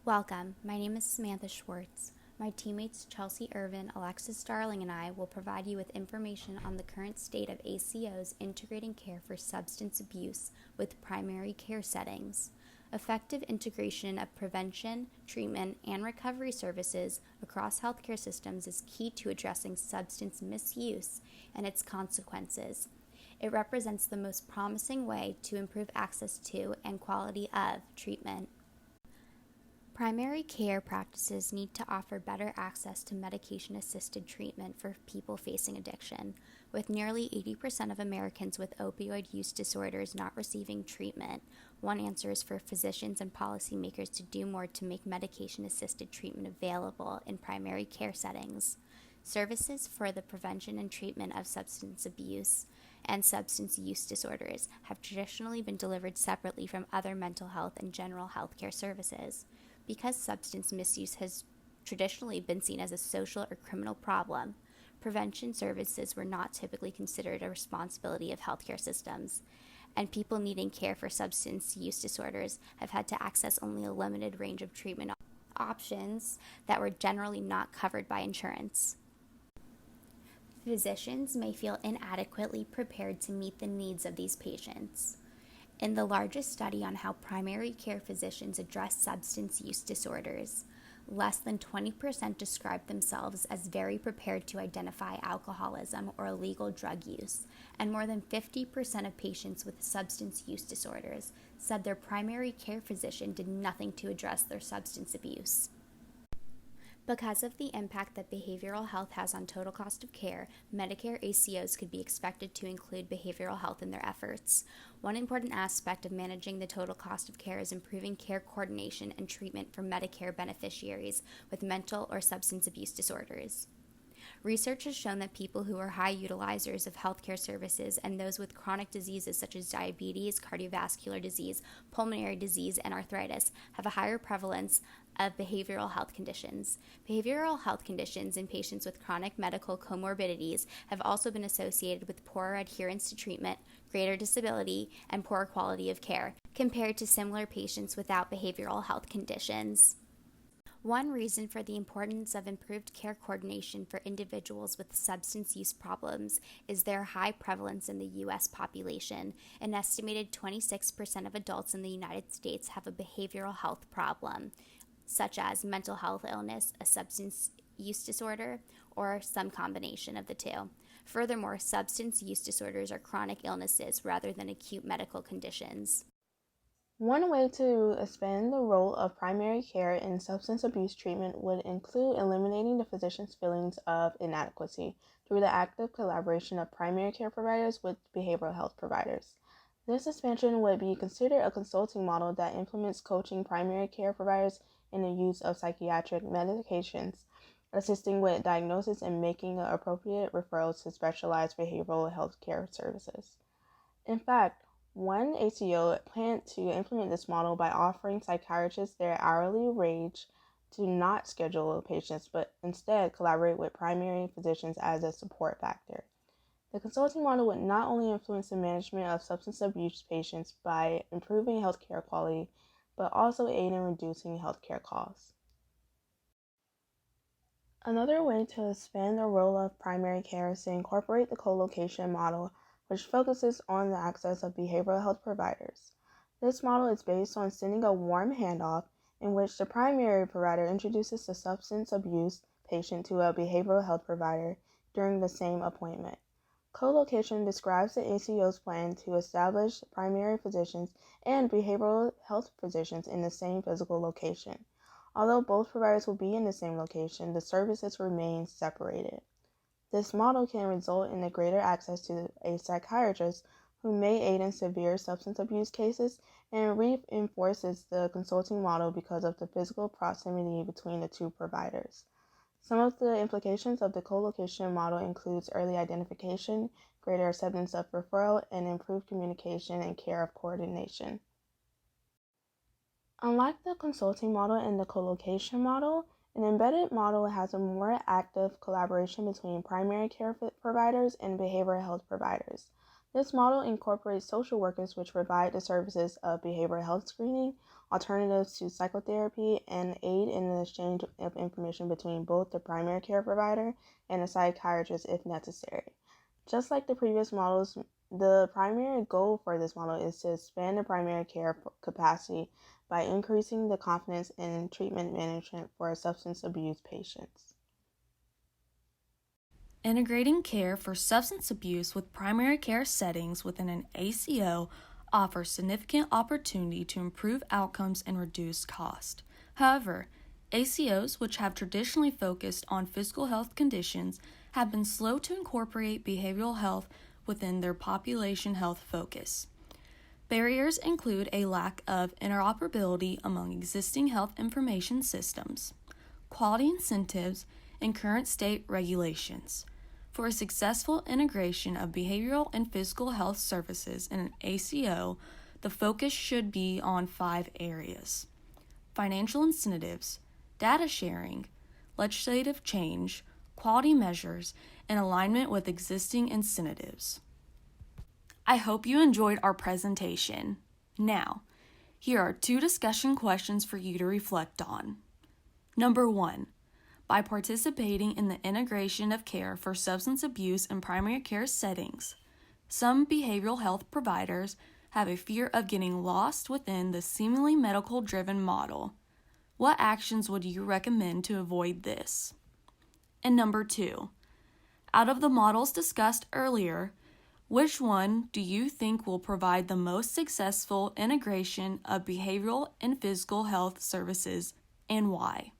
Welcome. My name is Samantha Schwartz. My teammates Chelsea Irvin, Alexis Darling, and I will provide you with information on the current state of ACOs integrating care for substance abuse with primary care settings. Effective integration of prevention, treatment, and recovery services across healthcare systems is key to addressing substance misuse and its consequences. It represents the most promising way to improve access to and quality of treatment. Primary care practices need to offer better access to medication-assisted treatment for people facing addiction. With nearly 80% of Americans with opioid use disorders not receiving treatment, one answer is for physicians and policymakers to do more to make medication-assisted treatment available in primary care settings. Services for the prevention and treatment of substance abuse and substance use disorders have traditionally been delivered separately from other mental health and general health care services. Because substance misuse has traditionally been seen as a social or criminal problem, prevention services were not typically considered a responsibility of healthcare systems, and people needing care for substance use disorders have had to access only a limited range of treatment options that were generally not covered by insurance. Physicians may feel inadequately prepared to meet the needs of these patients. In the largest study on how primary care physicians address substance use disorders, less than 20% described themselves as very prepared to identify alcoholism or illegal drug use, and more than 50% of patients with substance use disorders said their primary care physician did nothing to address their substance abuse. Because of the impact that behavioral health has on total cost of care, Medicare ACOs could be expected to include behavioral health in their efforts. One important aspect of managing the total cost of care is improving care coordination and treatment for Medicare beneficiaries with mental or substance abuse disorders. Research has shown that people who are high utilizers of healthcare services and those with chronic diseases such as diabetes, cardiovascular disease, pulmonary disease, and arthritis have a higher prevalence of behavioral health conditions. Behavioral health conditions in patients with chronic medical comorbidities have also been associated with poorer adherence to treatment, greater disability, and poor quality of care compared to similar patients without behavioral health conditions. One reason for the importance of improved care coordination for individuals with substance use problems is their high prevalence in the U.S. population. An estimated 26% of adults in the United States have a behavioral health problem, such as mental health illness, a substance use disorder, or some combination of the two. Furthermore, substance use disorders are chronic illnesses rather than acute medical conditions. One way to expand the role of primary care in substance abuse treatment would include eliminating the physician's feelings of inadequacy through the active collaboration of primary care providers with behavioral health providers. This expansion would be considered a consulting model that implements coaching primary care providers in the use of psychiatric medications, assisting with diagnosis and making appropriate referrals to specialized behavioral health care services. In fact, one ACO planned to implement this model by offering psychiatrists their hourly wage to not schedule patients, but instead collaborate with primary physicians as a support factor. The consulting model would not only influence the management of substance abuse patients by improving healthcare quality, but also aid in reducing healthcare costs. Another way to expand the role of primary care is to incorporate the co-location model, which focuses on the access of behavioral health providers. This model is based on sending a warm handoff in which the primary provider introduces the substance abuse patient to a behavioral health provider during the same appointment. Co-location describes the ACO's plan to establish primary physicians and behavioral health physicians in the same physical location. Although both providers will be in the same location, the services remain separated. This model can result in a greater access to a psychiatrist who may aid in severe substance abuse cases and reinforces the consulting model because of the physical proximity between the two providers. Some of the implications of the co-location model includes early identification, greater acceptance of referral, and improved communication and care coordination. Unlike the consulting model and the co-location model, an embedded model has a more active collaboration between primary care providers and behavioral health providers. This model incorporates social workers which provide the services of behavioral health screening, alternatives to psychotherapy, and aid in the exchange of information between both the primary care provider and a psychiatrist if necessary. Just like the previous models, the primary goal for this model is to expand the primary care capacity by increasing the confidence in treatment management for substance abuse patients. Integrating care for substance abuse with primary care settings within an ACO offers significant opportunity to improve outcomes and reduce cost. However, ACOs, which have traditionally focused on physical health conditions, have been slow to incorporate behavioral health within their population health focus. Barriers include a lack of interoperability among existing health information systems, quality incentives, and current state regulations. For a successful integration of behavioral and physical health services in an ACO, the focus should be on 5 areas: financial incentives, data sharing, legislative change, quality measures, and alignment with existing incentives. I hope you enjoyed our presentation. Now, here are 2 discussion questions for you to reflect on. Number 1. By participating in the integration of care for substance abuse in primary care settings, some behavioral health providers have a fear of getting lost within the seemingly medical-driven model. What actions would you recommend to avoid this? And number 2, out of the models discussed earlier, which one do you think will provide the most successful integration of behavioral and physical health services, and why?